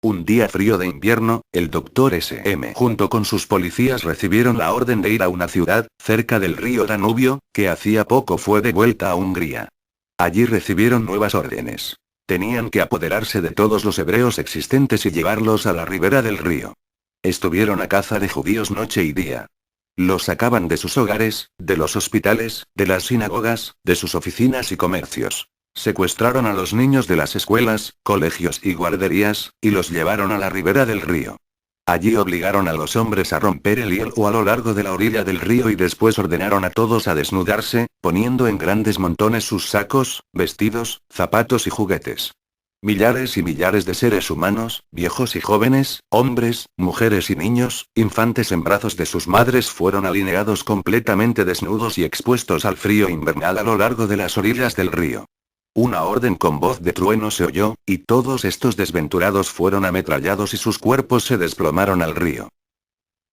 Un día frío de invierno, el doctor S.M. junto con sus policías recibieron la orden de ir a una ciudad, cerca del río Danubio, que hacía poco fue devuelta a Hungría. Allí recibieron nuevas órdenes. Tenían que apoderarse de todos los hebreos existentes y llevarlos a la ribera del río. Estuvieron a caza de judíos noche y día. Los sacaban de sus hogares, de los hospitales, de las sinagogas, de sus oficinas y comercios. Secuestraron a los niños de las escuelas, colegios y guarderías, y los llevaron a la ribera del río. Allí obligaron a los hombres a romper el hielo a lo largo de la orilla del río y después ordenaron a todos a desnudarse, poniendo en grandes montones sus sacos, vestidos, zapatos y juguetes. Millares y millares de seres humanos, viejos y jóvenes, hombres, mujeres y niños, infantes en brazos de sus madres fueron alineados completamente desnudos y expuestos al frío invernal a lo largo de las orillas del río. Una orden con voz de trueno se oyó, y todos estos desventurados fueron ametrallados y sus cuerpos se desplomaron al río.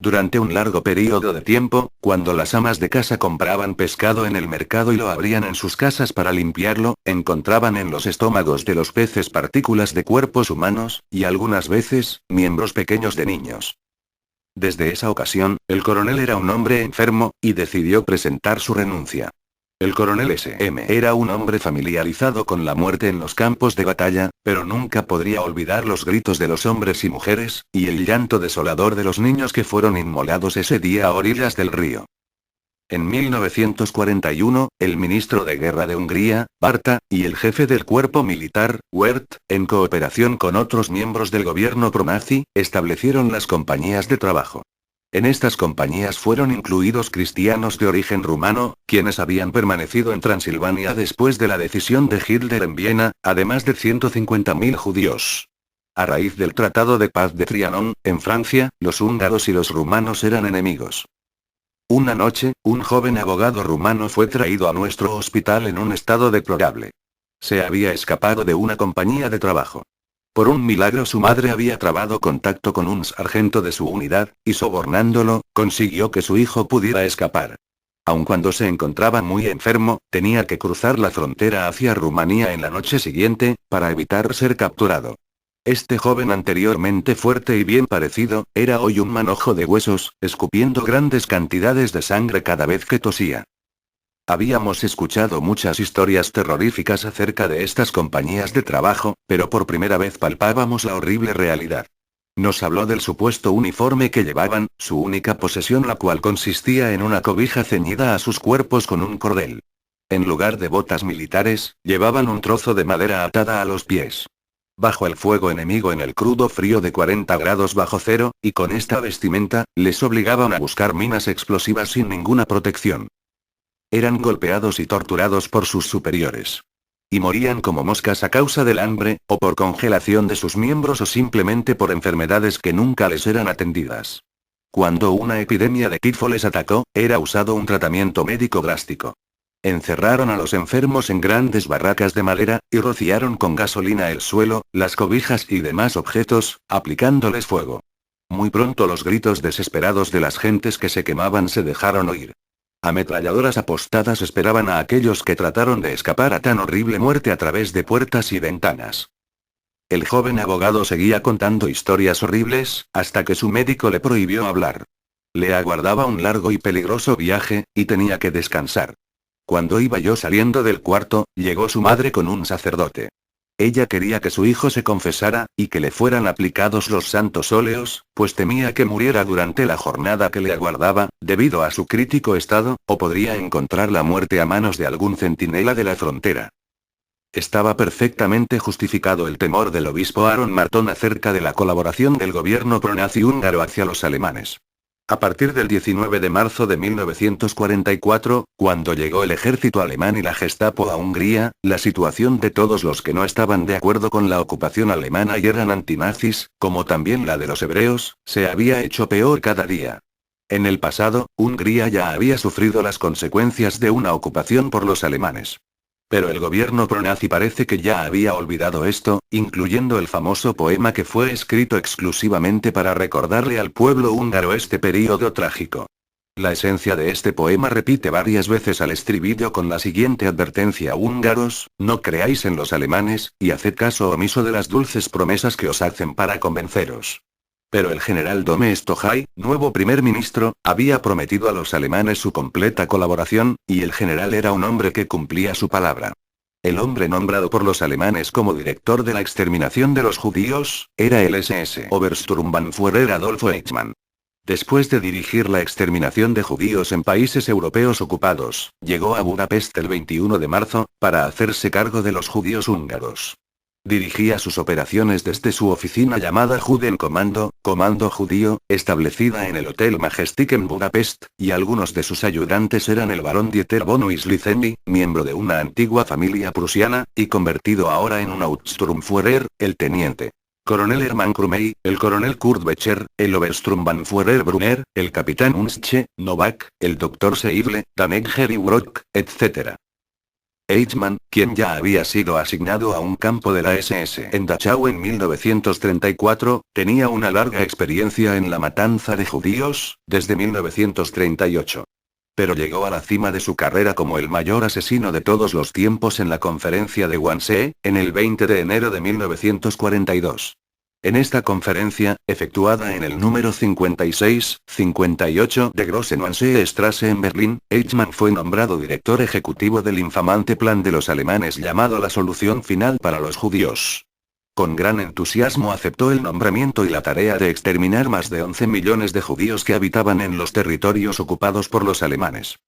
Durante un largo periodo de tiempo, cuando las amas de casa compraban pescado en el mercado y lo abrían en sus casas para limpiarlo, encontraban en los estómagos de los peces partículas de cuerpos humanos, y algunas veces, miembros pequeños de niños. Desde esa ocasión, el coronel era un hombre enfermo, y decidió presentar su renuncia. El coronel S.M. era un hombre familiarizado con la muerte en los campos de batalla, pero nunca podría olvidar los gritos de los hombres y mujeres, y el llanto desolador de los niños que fueron inmolados ese día a orillas del río. En 1941, el ministro de Guerra de Hungría, Barta, y el jefe del cuerpo militar, Wert, en cooperación con otros miembros del gobierno pronazi, establecieron las compañías de trabajo. En estas compañías fueron incluidos cristianos de origen rumano, quienes habían permanecido en Transilvania después de la decisión de Hitler en Viena, además de 150.000 judíos. A raíz del Tratado de Paz de Trianon, en Francia, los húngaros y los rumanos eran enemigos. Una noche, un joven abogado rumano fue traído a nuestro hospital en un estado deplorable. Se había escapado de una compañía de trabajo. Por un milagro su madre había trabado contacto con un sargento de su unidad, y sobornándolo, consiguió que su hijo pudiera escapar. Aun cuando se encontraba muy enfermo, tenía que cruzar la frontera hacia Rumanía en la noche siguiente, para evitar ser capturado. Este joven anteriormente fuerte y bien parecido, era hoy un manojo de huesos, escupiendo grandes cantidades de sangre cada vez que tosía. Habíamos escuchado muchas historias terroríficas acerca de estas compañías de trabajo, pero por primera vez palpábamos la horrible realidad. Nos habló del supuesto uniforme que llevaban, su única posesión la cual consistía en una cobija ceñida a sus cuerpos con un cordel. En lugar de botas militares, llevaban un trozo de madera atada a los pies. Bajo el fuego enemigo en el crudo frío de 40 grados bajo cero, y con esta vestimenta, les obligaban a buscar minas explosivas sin ninguna protección. Eran golpeados y torturados por sus superiores. Y morían como moscas a causa del hambre, o por congelación de sus miembros o simplemente por enfermedades que nunca les eran atendidas. Cuando una epidemia de tifo les atacó, era usado un tratamiento médico drástico. Encerraron a los enfermos en grandes barracas de madera, y rociaron con gasolina el suelo, las cobijas y demás objetos, aplicándoles fuego. Muy pronto los gritos desesperados de las gentes que se quemaban se dejaron oír. Ametralladoras apostadas esperaban a aquellos que trataron de escapar a tan horrible muerte a través de puertas y ventanas. El joven abogado seguía contando historias horribles, hasta que su médico le prohibió hablar. Le aguardaba un largo y peligroso viaje, y tenía que descansar. Cuando iba yo saliendo del cuarto, llegó su madre con un sacerdote. Ella quería que su hijo se confesara, y que le fueran aplicados los santos óleos, pues temía que muriera durante la jornada que le aguardaba, debido a su crítico estado, o podría encontrar la muerte a manos de algún centinela de la frontera. Estaba perfectamente justificado el temor del obispo Aaron Martón acerca de la colaboración del gobierno pronazi húngaro hacia los alemanes. A partir del 19 de marzo de 1944, cuando llegó el ejército alemán y la Gestapo a Hungría, la situación de todos los que no estaban de acuerdo con la ocupación alemana y eran antinazis, como también la de los hebreos, se había hecho peor cada día. En el pasado, Hungría ya había sufrido las consecuencias de una ocupación por los alemanes. Pero el gobierno pronazi parece que ya había olvidado esto, incluyendo el famoso poema que fue escrito exclusivamente para recordarle al pueblo húngaro este período trágico. La esencia de este poema repite varias veces al estribillo con la siguiente advertencia: húngaros, no creáis en los alemanes, y haced caso omiso de las dulces promesas que os hacen para convenceros. Pero el general Dome Stohay, nuevo primer ministro, había prometido a los alemanes su completa colaboración, y el general era un hombre que cumplía su palabra. El hombre nombrado por los alemanes como director de la exterminación de los judíos, era el SS Obersturmbannführer Adolfo Eichmann. Después de dirigir la exterminación de judíos en países europeos ocupados, llegó a Budapest el 21 de marzo, para hacerse cargo de los judíos húngaros. Dirigía sus operaciones desde su oficina llamada Judenkommando, Comando Judío, establecida en el Hotel Majestic en Budapest, y algunos de sus ayudantes eran el barón Dieter von Oislizenny, miembro de una antigua familia prusiana, y convertido ahora en un Hauptsturmführer, el teniente coronel Hermann Krumey, el coronel Kurt Becher, el Obersturmbannführer Brunner, el capitán Unsche, Novak, el doctor Seible, Danegger y Brock, etc. Eichmann, quien ya había sido asignado a un campo de la SS en Dachau en 1934, tenía una larga experiencia en la matanza de judíos, desde 1938. Pero llegó a la cima de su carrera como el mayor asesino de todos los tiempos en la conferencia de Wannsee, en el 20 de enero de 1942. En esta conferencia, efectuada en el número 56-58 de Große Wannsee-Straße en Berlín, Eichmann fue nombrado director ejecutivo del infamante plan de los alemanes llamado la Solución Final para los Judíos. Con gran entusiasmo aceptó el nombramiento y la tarea de exterminar más de 11 millones de judíos que habitaban en los territorios ocupados por los alemanes.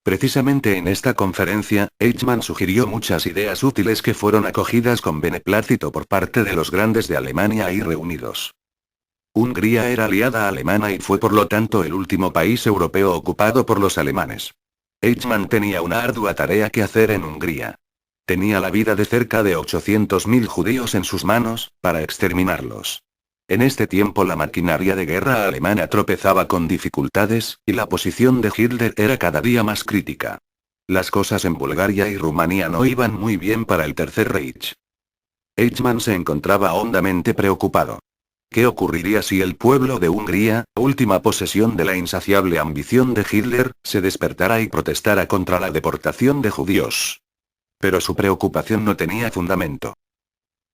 Precisamente en esta conferencia, Eichmann sugirió muchas ideas útiles que fueron acogidas con beneplácito por parte de los grandes de Alemania ahí reunidos. Hungría era aliada alemana y fue por lo tanto el último país europeo ocupado por los alemanes. Eichmann tenía una ardua tarea que hacer en Hungría. Tenía la vida de cerca de 800.000 judíos en sus manos, para exterminarlos. En este tiempo la maquinaria de guerra alemana tropezaba con dificultades, y la posición de Hitler era cada día más crítica. Las cosas en Bulgaria y Rumanía no iban muy bien para el Tercer Reich. Eichmann se encontraba hondamente preocupado. ¿Qué ocurriría si el pueblo de Hungría, última posesión de la insaciable ambición de Hitler, se despertara y protestara contra la deportación de judíos? Pero su preocupación no tenía fundamento.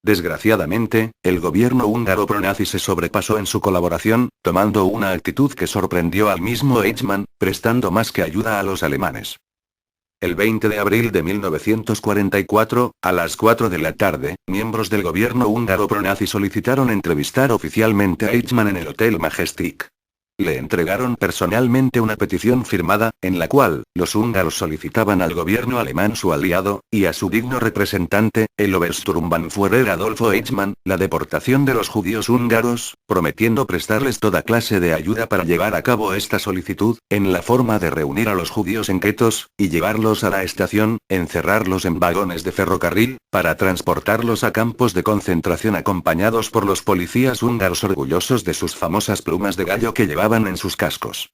Desgraciadamente, el gobierno húngaro pronazi se sobrepasó en su colaboración, tomando una actitud que sorprendió al mismo Eichmann, prestando más que ayuda a los alemanes. El 20 de abril de 1944, a las 4 de la tarde, miembros del gobierno húngaro pronazi solicitaron entrevistar oficialmente a Eichmann en el Hotel Majestic. Le entregaron personalmente una petición firmada, en la cual, los húngaros solicitaban al gobierno alemán su aliado, y a su digno representante, el Obersturmbannführer Adolfo Eichmann, la deportación de los judíos húngaros, prometiendo prestarles toda clase de ayuda para llevar a cabo esta solicitud, en la forma de reunir a los judíos en guetos, y llevarlos a la estación, encerrarlos en vagones de ferrocarril, para transportarlos a campos de concentración acompañados por los policías húngaros orgullosos de sus famosas plumas de gallo que llevaban en sus cascos.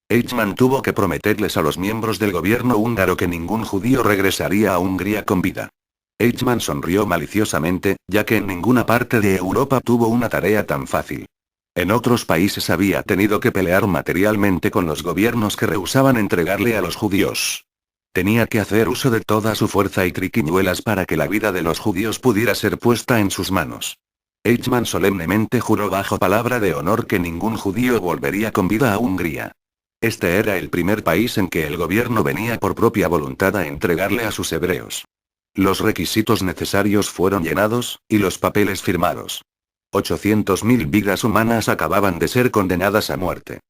Eichmann tuvo que prometerles a los miembros del gobierno húngaro que ningún judío regresaría a Hungría con vida. Eichmann sonrió maliciosamente, ya que en ninguna parte de Europa tuvo una tarea tan fácil. En otros países había tenido que pelear materialmente con los gobiernos que rehusaban entregarle a los judíos. Tenía que hacer uso de toda su fuerza y triquiñuelas para que la vida de los judíos pudiera ser puesta en sus manos. Eichmann solemnemente juró bajo palabra de honor que ningún judío volvería con vida a Hungría. Este era el primer país en que el gobierno venía por propia voluntad a entregarle a sus hebreos. Los requisitos necesarios fueron llenados, y los papeles firmados. 800.000 vidas humanas acababan de ser condenadas a muerte.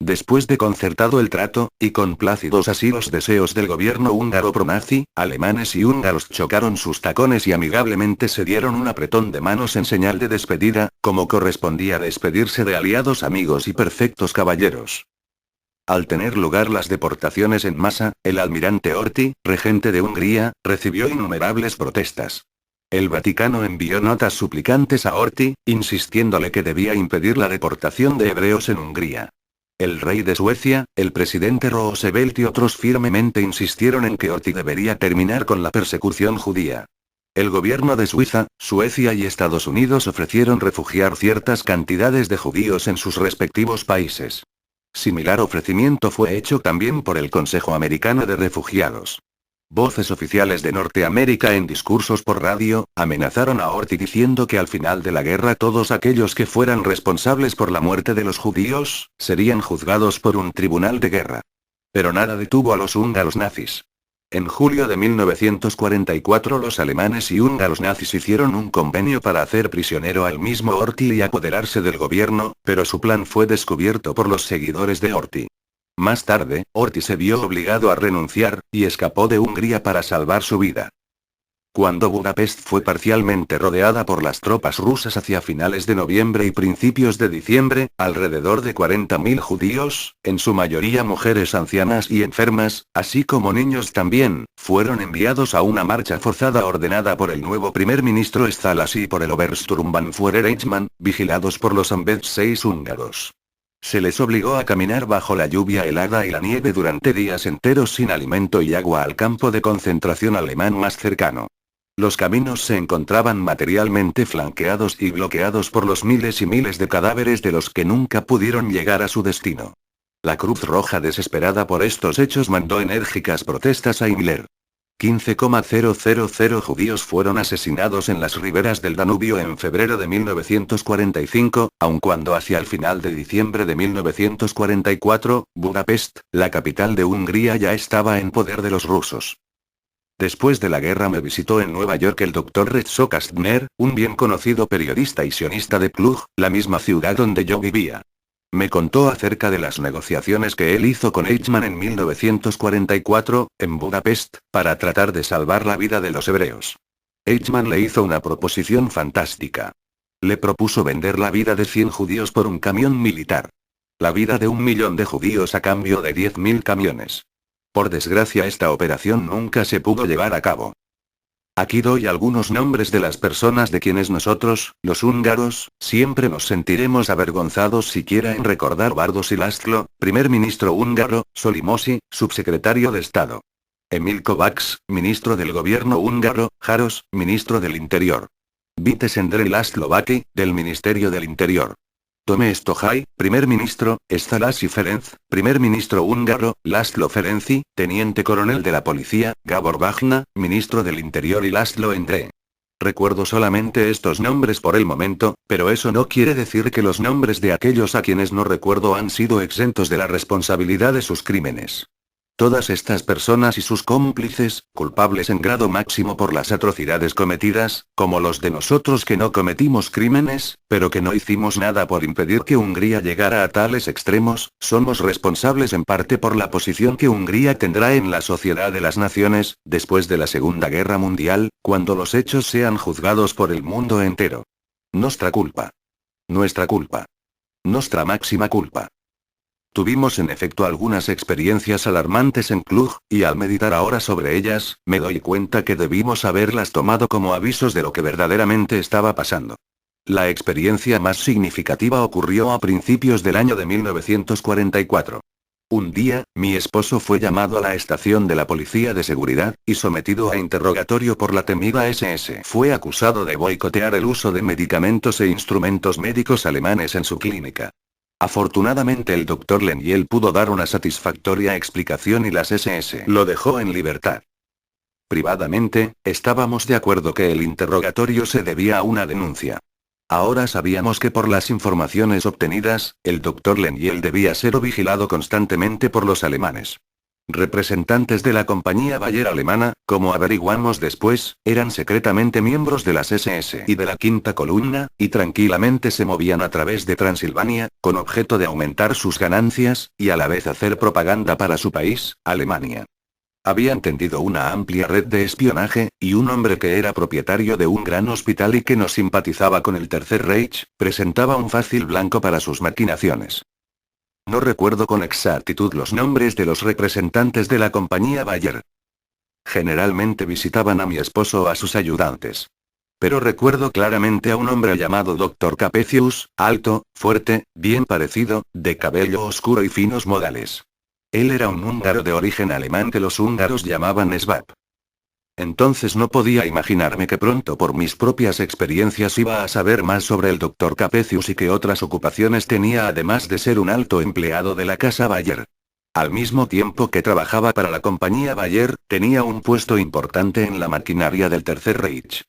Después de concertado el trato, y con plácidos así los deseos del gobierno húngaro pronazi, alemanes y húngaros chocaron sus tacones y amigablemente se dieron un apretón de manos en señal de despedida, como correspondía despedirse de aliados amigos y perfectos caballeros. Al tener lugar las deportaciones en masa, el almirante Horthy, regente de Hungría, recibió innumerables protestas. El Vaticano envió notas suplicantes a Horthy, insistiéndole que debía impedir la deportación de hebreos en Hungría. El rey de Suecia, el presidente Roosevelt y otros firmemente insistieron en que Horthy debería terminar con la persecución judía. El gobierno de Suiza, Suecia y Estados Unidos ofrecieron refugiar ciertas cantidades de judíos en sus respectivos países. Similar ofrecimiento fue hecho también por el Consejo Americano de Refugiados. Voces oficiales de Norteamérica en discursos por radio, amenazaron a Horthy diciendo que al final de la guerra todos aquellos que fueran responsables por la muerte de los judíos, serían juzgados por un tribunal de guerra. Pero nada detuvo a los húngaros nazis. En julio de 1944 los alemanes y húngaros nazis hicieron un convenio para hacer prisionero al mismo Horthy y apoderarse del gobierno, pero su plan fue descubierto por los seguidores de Horthy. Más tarde, Horthy se vio obligado a renunciar, y escapó de Hungría para salvar su vida. Cuando Budapest fue parcialmente rodeada por las tropas rusas hacia finales de noviembre y principios de diciembre, alrededor de 40.000 judíos, en su mayoría mujeres ancianas y enfermas, así como niños también, fueron enviados a una marcha forzada ordenada por el nuevo primer ministro Szalasi y por el Obersturmbannführer Eichmann, vigilados por los Ambedseis húngaros. Se les obligó a caminar bajo la lluvia helada y la nieve durante días enteros sin alimento y agua al campo de concentración alemán más cercano. Los caminos se encontraban materialmente flanqueados y bloqueados por los miles y miles de cadáveres de los que nunca pudieron llegar a su destino. La Cruz Roja, desesperada por estos hechos, mandó enérgicas protestas a Himmler. 15,000 judíos fueron asesinados en las riberas del Danubio en febrero de 1945, aun cuando hacia el final de diciembre de 1944, Budapest, la capital de Hungría, ya estaba en poder de los rusos. Después de la guerra me visitó en Nueva York el Dr. Retzo Kastner, un bien conocido periodista y sionista de Plug, la misma ciudad donde yo vivía. Me contó acerca de las negociaciones que él hizo con Eichmann en 1944, en Budapest, para tratar de salvar la vida de los hebreos. Eichmann le hizo una proposición fantástica. Le propuso vender la vida de 100 judíos por un camión militar. La vida de 1 millón de judíos a cambio de 10.000 camiones. Por desgracia, esta operación nunca se pudo llevar a cabo. Aquí doy algunos nombres de las personas de quienes nosotros, los húngaros, siempre nos sentiremos avergonzados siquiera en recordar: Bardos y László, primer ministro húngaro; Solimosi, subsecretario de Estado; Emil Kovács, ministro del gobierno húngaro; Jaros, ministro del Interior; Vites Endre László Baki, del Ministerio del Interior; Tome Stohaj, primer ministro; Szalasi Ferenc, primer ministro húngaro; László Ferenci, teniente coronel de la policía; Gábor Bajna, ministro del Interior; y László Endre. Recuerdo solamente estos nombres por el momento, pero eso no quiere decir que los nombres de aquellos a quienes no recuerdo han sido exentos de la responsabilidad de sus crímenes. Todas estas personas y sus cómplices, culpables en grado máximo por las atrocidades cometidas, como los de nosotros que no cometimos crímenes, pero que no hicimos nada por impedir que Hungría llegara a tales extremos, somos responsables en parte por la posición que Hungría tendrá en la sociedad de las naciones, después de la Segunda Guerra Mundial, cuando los hechos sean juzgados por el mundo entero. Nuestra culpa. Nuestra culpa. Nuestra máxima culpa. Tuvimos en efecto algunas experiencias alarmantes en Klug, y al meditar ahora sobre ellas, me doy cuenta que debimos haberlas tomado como avisos de lo que verdaderamente estaba pasando. La experiencia más significativa ocurrió a principios del año de 1944. Un día, mi esposo fue llamado a la estación de la policía de seguridad, y sometido a interrogatorio por la temida SS. Fue acusado de boicotear el uso de medicamentos e instrumentos médicos alemanes en su clínica. Afortunadamente el Dr. Lengyel pudo dar una satisfactoria explicación y las SS lo dejó en libertad. Privadamente, estábamos de acuerdo que el interrogatorio se debía a una denuncia. Ahora sabíamos que por las informaciones obtenidas, el Dr. Lengyel debía ser vigilado constantemente por los alemanes. Representantes de la compañía Bayer alemana, como averiguamos después, eran secretamente miembros de las SS y de la Quinta Columna, y tranquilamente se movían a través de Transilvania, con objeto de aumentar sus ganancias, y a la vez hacer propaganda para su país, Alemania. Habían tendido una amplia red de espionaje, y un hombre que era propietario de un gran hospital y que no simpatizaba con el Tercer Reich, presentaba un fácil blanco para sus maquinaciones. No recuerdo con exactitud los nombres de los representantes de la compañía Bayer. Generalmente visitaban a mi esposo o a sus ayudantes. Pero recuerdo claramente a un hombre llamado Dr. Capecius, alto, fuerte, bien parecido, de cabello oscuro y finos modales. Él era un húngaro de origen alemán que los húngaros llamaban Svab. Entonces no podía imaginarme que pronto por mis propias experiencias iba a saber más sobre el Dr. Capecius y qué otras ocupaciones tenía además de ser un alto empleado de la casa Bayer. Al mismo tiempo que trabajaba para la compañía Bayer, tenía un puesto importante en la maquinaria del Tercer Reich.